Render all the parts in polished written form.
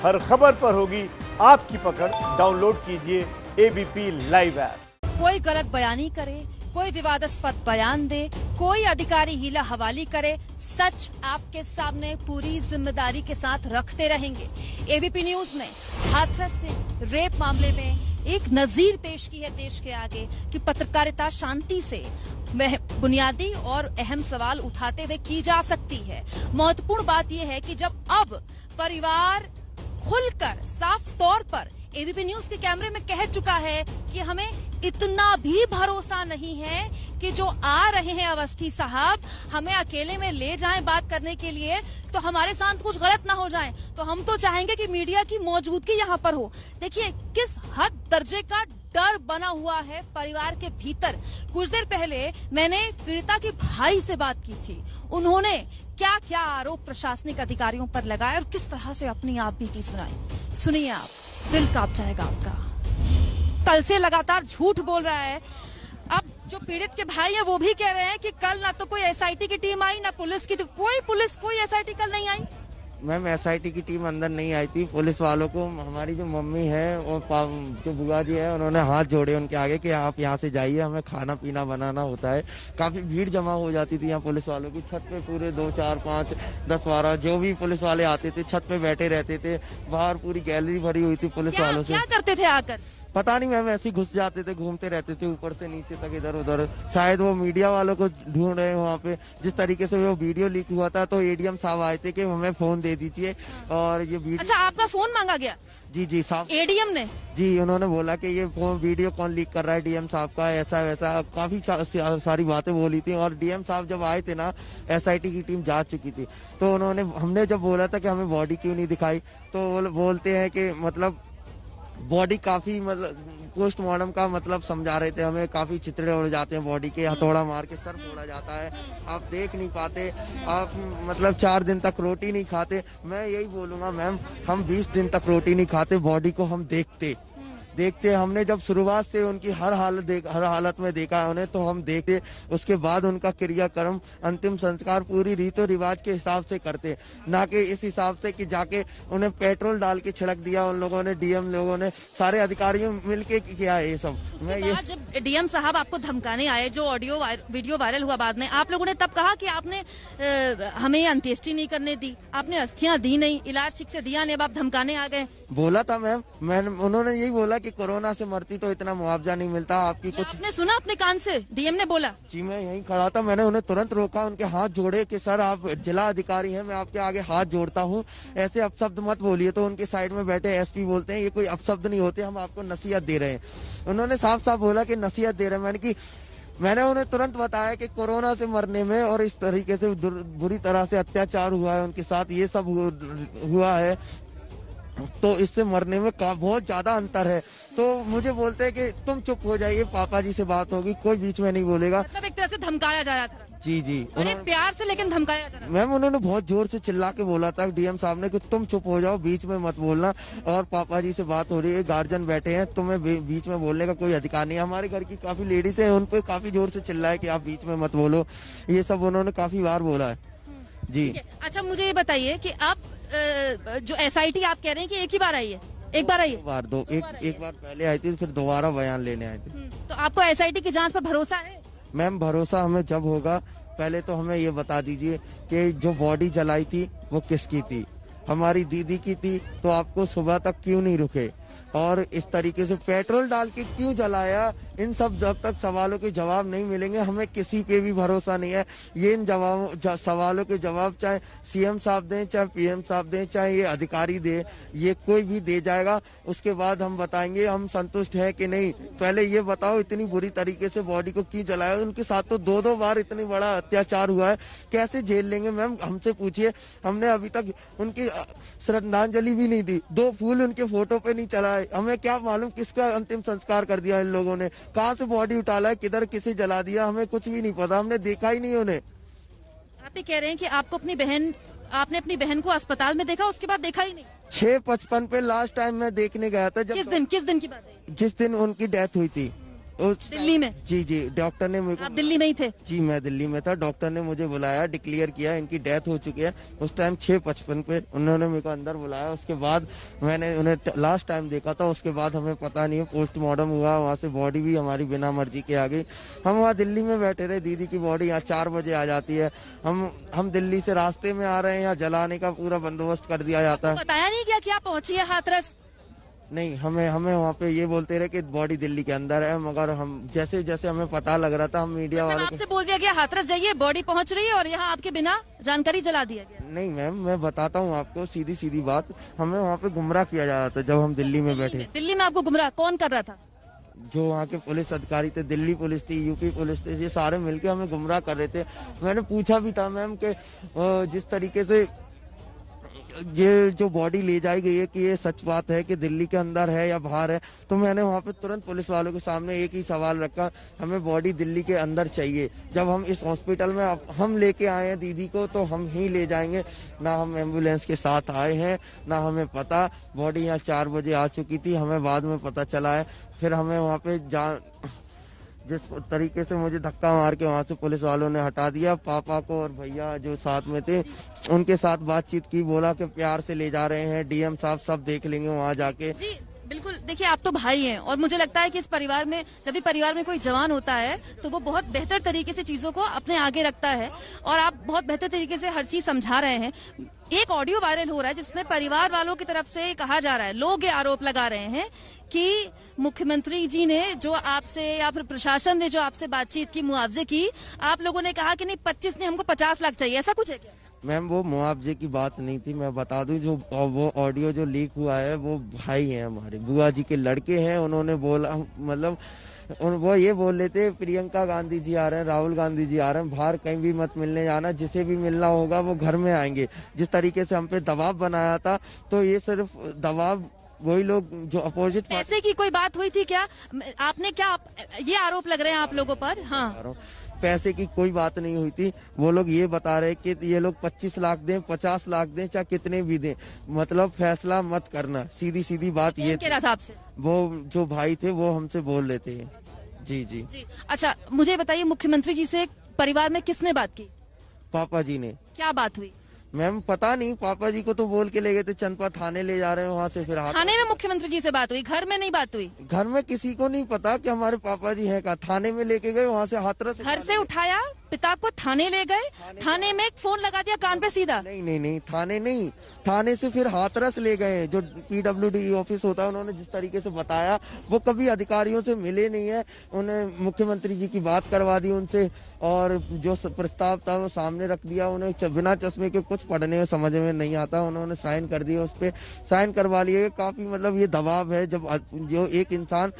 हर खबर पर होगी आपकी पकड़। डाउनलोड कीजिए एबीपी लाइव ऐप। कोई गलत बयानी करे, कोई विवादास्पद बयान दे, कोई अधिकारी हीला हवाली करे, सच आपके सामने पूरी जिम्मेदारी के साथ रखते रहेंगे। एबीपी न्यूज ने हाथरस के रेप मामले में एक नजीर पेश की है देश के आगे कि पत्रकारिता शांति से बुनियादी और अहम सवाल उठाते हुए की जा सकती है। महत्वपूर्ण बात यह है कि जब अब परिवार खुलकर साफ तौर पर एबीपी न्यूज के कैमरे में कह चुका है कि हमें इतना भी भरोसा नहीं है कि जो आ रहे हैं अवस्थी साहब हमें अकेले में ले जाएं बात करने के लिए तो हमारे साथ कुछ गलत ना हो जाए, तो हम तो चाहेंगे कि मीडिया की मौजूदगी यहाँ पर हो। देखिए किस हद दर्जे का डर बना हुआ है परिवार के भीतर। कुछ देर पहले मैंने पीड़िता के भाई से बात की थी, उन्होंने क्या क्या आरोप प्रशासनिक अधिकारियों पर लगाए और किस तरह से अपनी आप बीती सुनाई। सुनिए आप, दिल कांप जाएगा आपका। कल से लगातार झूठ बोल रहा है। अब जो पीड़ित के भाई हैं वो भी कह रहे हैं कि कल ना तो कोई एसआईटी की टीम आई ना पुलिस की, कोई एसआईटी कल नहीं आई। मैम एसआईटी की टीम अंदर नहीं आई थी। पुलिस वालों को हमारी जो मम्मी है और जो बुआ जी है उन्होंने हाथ जोड़े उनके आगे कि आप यहाँ से जाइए, हमें खाना पीना बनाना होता है। काफी भीड़ जमा हो जाती थी यहाँ पुलिस वालों की। छत पे पूरे 2, 4, 5, 10, 12 जो भी पुलिस वाले आते थे छत पे बैठे रहते थे। बाहर पूरी गैलरी भरी हुई थी पुलिस वालों से। क्या करते थे आकर? पता नहीं मैम, ऐसे ही घुस जाते थे, घूमते रहते थे ऊपर से नीचे तक इधर उधर। शायद वो मीडिया वालों को ढूंढ रहे हैं वहाँ पे। जिस तरीके से वो वीडियो लीक हुआ था तो एडीएम साहब आए थे कि हमें फोन दे दीजिए और ये वीडियो। अच्छा, आपका फोन मांगा गया? जी साहब, एडीएम ने? जी, उन्होंने बोला कि ये वीडियो कौन लीक कर रहा है डीएम साहब का, ऐसा वैसा काफी सारी बातें बोली थी। और डीएम साहब जब आए थे ना, एसआईटी की टीम जा चुकी थी, तो हमने जब बोला था कि हमें बॉडी क्यों नहीं दिखाई, तो बोलते हैं कि मतलब बॉडी काफी पोस्टमार्टम का समझा रहे थे हमें। काफी चित्रे उड़ जाते हैं बॉडी के, हथौड़ा मार के सर फोड़ा जाता है, आप देख नहीं पाते, आप 4 दिन तक रोटी नहीं खाते। मैं यही बोलूंगा मैम, हम 20 दिन तक रोटी नहीं खाते, बॉडी को हम देखते हमने जब शुरुआत से उनकी हर हालत में देखा है उन्हें, तो हम देखते, उसके बाद उनका क्रियाक्रम अंतिम संस्कार पूरी रीतो रिवाज के हिसाब से करते, ना कि इस हिसाब से कि जाके उन्हें पेट्रोल डाल के छिड़क दिया उन लोगों ने, डीएम लोगों ने, सारे अधिकारियों मिलके किया है ये सब। जब डीएम साहब आपको धमकाने आए, जो वीडियो वायरल हुआ बाद में, आप लोगों ने तब कहा कि आपने हमें अंत्येष्टि नहीं करने दी, आपने अस्थियां दी नहीं, इलाज ठीक से दिया नहीं, अब आप धमकाने आ गए। बोला था मैम, उन्होंने यही बोला कि कोरोना से मरती तो इतना मुआवजा नहीं मिलता आपकी। कुछ आपने सुना अपने कान से? डीएम ने बोला? जी, मैं यहीं खड़ा था, मैंने उन्हें तुरंत रोका, उनके हाथ जोड़े कि सर आप जिला अधिकारी हैं, मैं आपके आगे हाथ जोड़ता हूं, ऐसे अपशब्द मत बोलिए। तो उनके साइड में बैठे एसपी बोलते हैं ये कोई अपशब्द नहीं होते, हम आपको नसीहत दे रहे हैं। उन्होंने साफ साफ बोला कि नसीहत दे रहे हैं। मैंने उन्हें तुरंत बताया कि कोरोना से मरने में और इस तरीके से बुरी तरह से अत्याचार हुआ है उनके साथ, ये सब हुआ है, तो इससे मरने में बहुत ज्यादा अंतर है। तो मुझे बोलते हैं कि तुम चुप हो जाइए, पापा जी से बात होगी, कोई बीच में नहीं बोलेगा। मतलब एक तरह से धमकाया जा रहा था? जी, प्यार से लेकिन धमकाया जा रहा था। मैम उन्होंने बहुत जोर से चिल्ला के बोला था डीएम साहब ने कि तुम चुप हो जाओ, बीच में मत बोलना, और पापा जी से बात हो रही है, गार्जियन बैठे हैं, तुम्हें बीच में बोलने का कोई अधिकार नहीं है। हमारे घर की काफी लेडीज है, उन पे काफी जोर से चिल्लाए कि आप बीच में मत बोलो, ये सब उन्होंने काफी बार बोला है। जी, अच्छा मुझे ये बताइए कि आप जो एसआईटी आप कह रहे हैं कि एक ही बार आई है? एक बार आई है? एक बार पहले आई थी, फिर दोबारा बयान लेने आई थी। तो आपको एसआईटी की जांच पर भरोसा है? मैम भरोसा हमें जब होगा, पहले तो हमें ये बता दीजिए कि जो बॉडी जलाई थी वो किसकी थी? हमारी दीदी की थी, तो आपको सुबह तक क्यों नहीं रुके और इस तरीके से पेट्रोल डाल के क्यों जलाया? इन सब जब तक सवालों के जवाब नहीं मिलेंगे, हमें किसी पे भी भरोसा नहीं है। ये इन सवालों के जवाब चाहे सीएम साहब दें, चाहे पीएम साहब दें, चाहे ये अधिकारी दे, ये कोई भी दे जाएगा, उसके बाद हम बताएंगे हम संतुष्ट हैं कि नहीं। पहले ये बताओ इतनी बुरी तरीके से बॉडी को क्यों जलाया? उनके साथ तो 2-2 बार इतनी बड़ा अत्याचार हुआ है, कैसे झेल लेंगे? मैम हमसे पूछिए, हमने अभी तक उनकी श्रद्धांजलि भी नहीं दी, 2 फूल उनके फोटो पे नहीं चलाए। हमें क्या मालूम किसका अंतिम संस्कार कर दिया इन लोगों ने, कहाँ से बॉडी उठा लाया, किधर किसे जला दिया, हमें कुछ भी नहीं पता, हमने देखा ही नहीं उन्हें। आप ये कह रहे हैं कि आपने अपनी बहन को अस्पताल में देखा, उसके बाद देखा ही नहीं? 6:55 पे लास्ट टाइम मैं देखने गया था। जब किस दिन की बात है? जिस दिन उनकी डेथ हुई थी, दिल्ली में? जी जी, डॉक्टर ने मुझे, आप दिल्ली में ही थे? जी मैं दिल्ली में था। डॉक्टर ने मुझे बुलाया, डिक्लेयर किया इनकी डेथ हो चुकी है। उस टाइम 6:55 पे उन्होंने मेरे को अंदर बुलाया। उसके बाद मैंने उन्हें लास्ट टाइम देखा था। उसके बाद हमें पता नहीं, पोस्टमार्टम हुआ, वहाँ से बॉडी भी हमारी बिना मर्जी के आ गई। हम वहाँ दिल्ली में बैठे रहे। दीदी की बॉडी यहाँ 4 बजे आ जाती है। हम दिल्ली से रास्ते में आ रहे हैं, यहाँ जलाने का पूरा बंदोबस्त कर दिया जाता है। बताया नहीं क्या कि आप पहुंची है हाथरस? नहीं, हमें वहाँ पे ये बोलते रहे कि बॉडी दिल्ली के अंदर है, मगर हम जैसे जैसे हमें पता लग रहा था, हम मीडिया वालों आपसे बोल दिया गया हाथरस जाइए, बॉडी पहुंच रही है, और यहाँ आपके बिना जानकारी जला दिया गया? नहीं मैम, मैं बताता हूँ आपको सीधी सीधी बात। हमें वहाँ पे गुमराह किया जा रहा था जब हम दिल्ली में बैठे। दिल्ली में आपको गुमराह कौन कर रहा था? जो वहाँ के पुलिस अधिकारी थे, दिल्ली पुलिस थी, यूपी पुलिस थे, ये सारे मिलके हमें गुमराह कर रहे थे। मैंने पूछा भी था मैम कि जिस तरीके से ये जो बॉडी ले जाई गई है कि ये सच बात है कि दिल्ली के अंदर है या बाहर है, तो मैंने वहाँ पे तुरंत पुलिस वालों के सामने एक ही सवाल रखा, हमें बॉडी दिल्ली के अंदर चाहिए। जब हम इस हॉस्पिटल में हम लेके आए हैं दीदी को, तो हम ही ले जाएंगे। ना हम एम्बुलेंस के साथ आए हैं, ना हमें पता। बॉडी यहाँ 4 बजे आ चुकी थी, हमें बाद में पता चला है। फिर हमें वहाँ पे जिस तरीके से मुझे धक्का मार के वहाँ से पुलिस वालों ने हटा दिया, पापा को और भैया जो साथ में थे उनके साथ बातचीत की, बोला कि प्यार से ले जा रहे हैं, डीएम साहब सब देख लेंगे वहाँ जाके। जी बिल्कुल, देखिए आप तो भाई हैं, और मुझे लगता है कि इस परिवार में, जब भी परिवार में कोई जवान होता है तो वो बहुत बेहतर तरीके से चीजों को अपने आगे रखता है, और आप बहुत बेहतर तरीके से हर चीज समझा रहे हैं। एक ऑडियो वायरल हो रहा है जिसमें परिवार वालों की तरफ से कहा जा रहा है, लोग ये आरोप लगा रहे हैं कि मुख्यमंत्री जी ने जो आपसे या फिर प्रशासन ने जो आपसे बातचीत की, मुआवजे की, आप लोगों ने कहा कि नहीं 25 नहीं, हमको 50 लाख चाहिए, ऐसा कुछ है क्या? मैम वो मुआवजे की बात नहीं थी। मैं बता दूं, जो वो ऑडियो जो लीक हुआ है, वो भाई हैं हमारे, बुआ जी के लड़के हैं। उन्होंने बोला, मतलब वो ये बोल रहे थे प्रियंका गांधी जी आ रहे हैं, राहुल गांधी जी आ रहे हैं, बाहर कहीं भी मत मिलने जाना, जिसे भी मिलना होगा वो घर में आएंगे। जिस तरीके से हम पे दबाव बनाया था, तो ये सिर्फ दबाव वही लोग जो अपोजिट पैसे की कोई बात हुई थी क्या? आपने क्या ये आरोप लग रहे हैं आप लोगों पर? हाँ, पैसे की कोई बात नहीं हुई थी। वो लोग ये बता रहे कि ये लोग 25 लाख दें, 50 लाख दें, चाहे कितने भी दें, मतलब फैसला मत करना। सीधी सीधी बात ये कह रहा था आपसे? वो जो भाई थे वो हमसे बोल रहे थे। जी जी जी। अच्छा, मुझे बताइए, मुख्यमंत्री जी से परिवार में किसने बात की? पापा जी ने। क्या बात हुई? मैम पता नहीं, पापा जी को तो बोल के ले गए थे, चंदपा थाने ले जा रहे हैं, वहाँ से फिर थाने में मुख्यमंत्री जी से बात हुई, घर में नहीं बात हुई? घर में किसी को नहीं पता कि हमारे पापा जी हैं। का थाने में लेके गए, वहाँ से हाथरस घर से उठाया, पिता को थाने ले गए, थाने में एक फोन लगा दिया कान पे सीधा? नहीं नहीं नहीं, थाने नहीं, थाने से फिर हाथरस ले गए, जो PWD ऑफिस होता है। उन्होंने जिस तरीके से बताया, वो कभी अधिकारियों से मिले नहीं है। उन्हें मुख्यमंत्री जी की बात करवा दी उनसे, और जो प्रस्ताव था वो सामने रख दिया। उन्हें बिना चश्मे के कुछ पढ़ने में समझ में नहीं आता, उन्होंने साइन कर दिए, उस पर साइन करवा लिए। काफी मतलब ये दबाव है, जब जो एक इंसान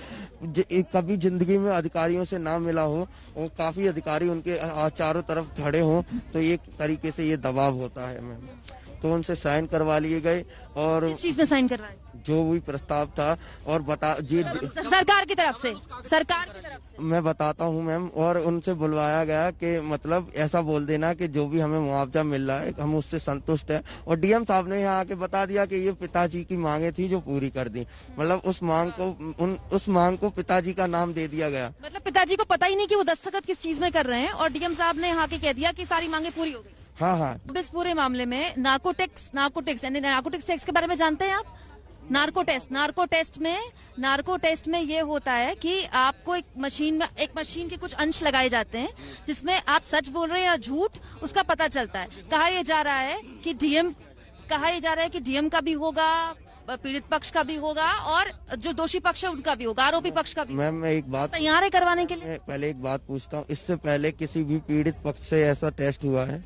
कभी जिंदगी में अधिकारियों से ना मिला हो और काफी अधिकारी उनके चारों तरफ खड़े हों, तो एक तरीके से ये दबाव होता है मैम। तो उनसे साइन करवा लिए गए, और किस चीज में साइन करवाए? जो भी प्रस्ताव था, और बता जी सरकार की तरफ से, सरकार की तरफ से मैं बताता हूँ मैम। और उनसे बुलवाया गया कि मतलब ऐसा बोल देना कि जो भी हमें मुआवजा मिल रहा है हम उससे संतुष्ट हैं। और डीएम साहब ने यहाँ आके बता दिया कि ये पिताजी की मांगे थी जो पूरी कर दी। मतलब उस मांग को पिताजी का नाम दे दिया गया। मतलब पिताजी को पता ही नहीं कि वो दस्तखत किस चीज में कर रहे हैं, और डीएम साहब ने यहाँ के कह दिया कि सारी मांगे पूरी हो गई। हाँ हाँ। इस पूरे मामले में नार्कोटिक्स यानी नार्कोटिक्स टैक्स के बारे में जानते हैं आप? नार्को टेस्ट में ये होता है कि आपको एक मशीन के कुछ अंश लगाए जाते हैं, जिसमें आप सच बोल रहे हैं या झूठ, उसका पता चलता है। कहा यह जा रहा है कि डीएम का भी होगा, पीड़ित पक्ष का भी होगा, और जो दोषी पक्ष है उनका भी होगा, आरोपी पक्ष का भी। मैम मैं एक बात तैयार है करवाने के लिए? पहले एक बात पूछता हूँ, इससे पहले किसी भी पीड़ित पक्ष से ऐसा टेस्ट हुआ है?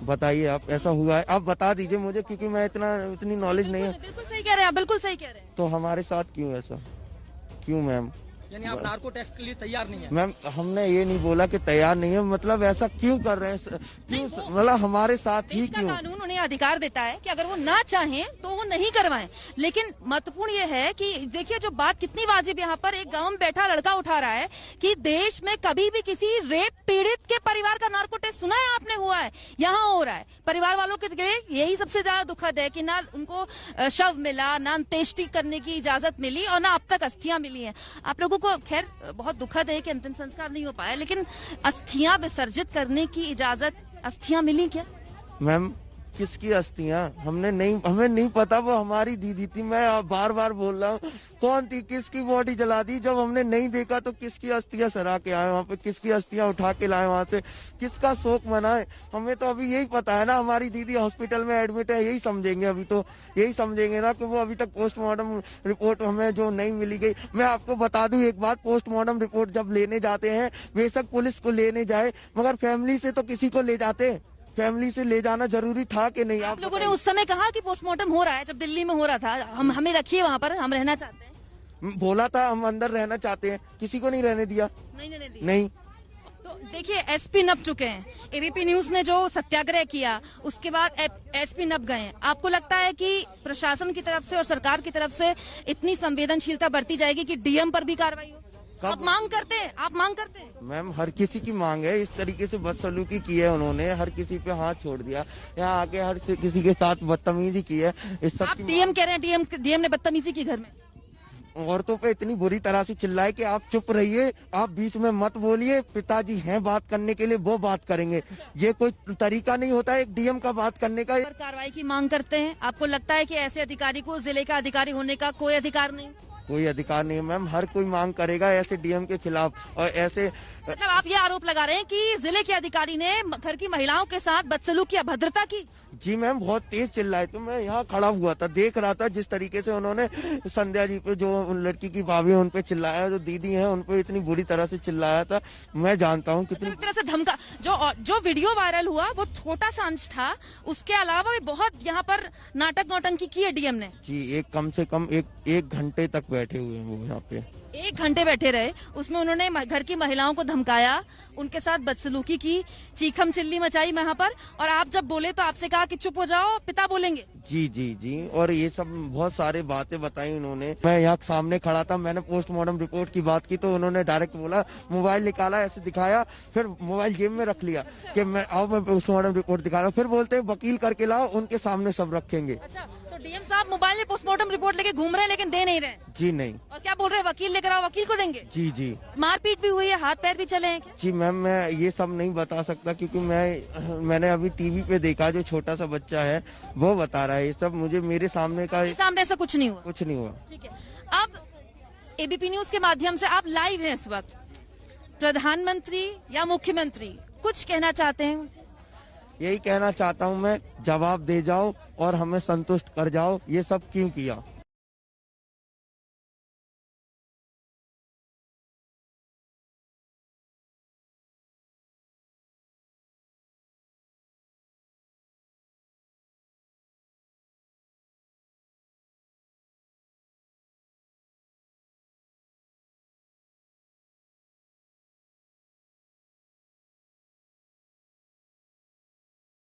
बताइए आप, ऐसा हुआ है? आप बता दीजिए मुझे, क्योंकि मैं इतनी नॉलेज नहीं है। बिल्कुल सही कह रहे हैं आप, बिल्कुल सही कह रहे हैं। तो हमारे साथ क्यों ऐसा, क्यों मैम? यानी आप नार्को टेस्ट के लिए तैयार नहीं है? मैम हमने ये नहीं बोला कि तैयार नहीं है, मतलब ऐसा क्यों कर रहे हैं, क्यों, मतलब हमारे साथ ही क्यों? कानून उन्हें अधिकार देता है कि अगर वो ना चाहें तो वो नहीं करवाएं, लेकिन महत्वपूर्ण ये है कि देखिए जो बात कितनी वाजिब यहाँ पर एक गांव में बैठा लड़का उठा रहा है कि देश में कभी भी किसी रेप पीड़ित के परिवार का नार्को टेस्ट सुना है आपने? हुआ है, यहाँ हो रहा है। परिवार वालों के लिए यही सबसे ज्यादा दुखद है कि ना उनको शव मिला, ना अंत्येष्टि करने की इजाजत मिली, और ना अब तक अस्थियां मिली है। आप लोगों को खैर बहुत दुखद है कि अंतिम संस्कार नहीं हो पाया, लेकिन अस्थियां विसर्जित करने की इजाजत, अस्थियां मिली क्या? मैम किसकी अस्थियां हमें नहीं पता, वो हमारी दीदी थी। मैं बार बार बोल रहा हूँ, कौन थी, किसकी बॉडी जला दी? जब हमने नहीं देखा तो किसकी अस्थियां सरा के आए वहाँ पे, किसकी अस्थियां उठा के लाए वहाँ से, किसका शोक मनाए? हमें तो अभी यही पता है ना, हमारी दीदी हॉस्पिटल में एडमिट है, यही समझेंगे। अभी तो यही समझेंगे ना कि वो अभी तक पोस्टमार्टम रिपोर्ट हमें जो नहीं मिली गई। मैं आपको बता दूं एक बात, पोस्टमार्टम रिपोर्ट जब लेने जाते हैं, बेशक पुलिस को लेने जाए, मगर फैमिली से तो किसी को ले जाते। फैमिली से ले जाना जरूरी था कि नहीं? आप लोगों ने उस समय कहा कि पोस्टमार्टम हो रहा है, जब दिल्ली में हो रहा था, हमें रखिए वहाँ पर, हम रहना चाहते हैं। बोला था हम अंदर रहना चाहते हैं, किसी को नहीं रहने दिया। नहीं। तो देखिए, एसपी नप चुके हैं। एबीपी न्यूज ने जो सत्याग्रह किया उसके बाद एसपी नप गए हैं। आपको लगता है कि प्रशासन की तरफ से और सरकार की तरफ से इतनी संवेदनशीलता बरती जाएगी कि डीएम पर भी कार्रवाई हो? आप मांग करते हैं? मैम हर किसी की मांग है, इस तरीके से बदसलूकी की है उन्होंने, हर किसी पे हाथ छोड़ दिया, यहाँ आके हर किसी के साथ बदतमीजी की है। इस सब आप डीएम कह रहे हैं, डीएम ने बदतमीजी की घर में? औरतों पे इतनी बुरी तरह से चिल्लाए कि आप चुप रहिए, आप बीच में मत बोलिए, पिताजी हैं बात करने के लिए, वो बात करेंगे। ये कोई तरीका नहीं होता है एक डीएम का बात करने का। कार्रवाई की मांग करते हैं। आपको लगता है कि ऐसे अधिकारी को जिले का अधिकारी होने का कोई अधिकार नहीं? कोई अधिकार नहीं है मैम, हर कोई मांग करेगा ऐसे डीएम के खिलाफ। और ऐसे मतलब आप ये आरोप लगा रहे हैं कि जिले के अधिकारी ने घर की महिलाओं के साथ बदसलूकी, अभद्रता की? जी मैम, बहुत तेज चिल्लाए। तो मैं यहाँ खड़ा हुआ था, देख रहा था जिस तरीके से उन्होंने संध्या जी पे, जो लड़की की भाभी है उन पे चिल्लाया, जो दीदी है उन पे इतनी बुरी तरह से चिल्लाया था। मैं जानता हूँ कितनी तरह से धमका। जो वीडियो वायरल हुआ वो छोटा सा अंश था, उसके अलावा भी बहुत यहाँ पर नाटक नौटंकी की है डीएम ने। जी, कम से कम एक घंटे तक बैठे हुए हैं वो यहाँ पे। 1 घंटे बैठे रहे, उसमें उन्होंने घर की महिलाओं को धमकाया, उनके साथ बदसलूकी की, चीखम चिल्ली मचाई वहाँ पर, और आप जब बोले तो आपसे कहा कि चुप हो जाओ, पिता बोलेंगे। जी जी जी, और ये सब बहुत सारे बातें बताई उन्होंने। मैं यहाँ सामने खड़ा था, मैंने पोस्टमार्टम रिपोर्ट की बात की तो उन्होंने डायरेक्ट बोला, मोबाइल निकाला, ऐसे दिखाया, फिर मोबाइल जेब में रख लिया कि मैं पोस्टमार्टम रिपोर्ट दिखा रहा हूँ। फिर बोलते वकील करके लाओ, उनके सामने सब रखेंगे। अच्छा, तो डीएम साहब मोबाइल में पोस्टमार्टम रिपोर्ट लेके घूम रहे हैं लेकिन दे नहीं रहे? जी नहीं। और क्या बोल रहे हैं, वकील लेकर आओ, वकील को देंगे? जी जी। मारपीट भी हुई है, हाथ पैर भी चले हैं क्या? जी मैम, मैं ये सब नहीं बता सकता क्योंकि मैंने अभी टीवी पे देखा, जो छोटा सा बच्चा है वो बता रहा है ये सब। मुझे मेरे सामने ऐसा कुछ नहीं हुआ? कुछ नहीं हुआ। ठीक है, अब एबीपी न्यूज के माध्यम से आप लाइव हैं इस वक्त, प्रधानमंत्री या मुख्यमंत्री कुछ कहना चाहते हैं? यही कहना चाहता हूँ मैं, जवाब दे जाओ और हमें संतुष्ट कर जाओ, ये सब क्यों किया।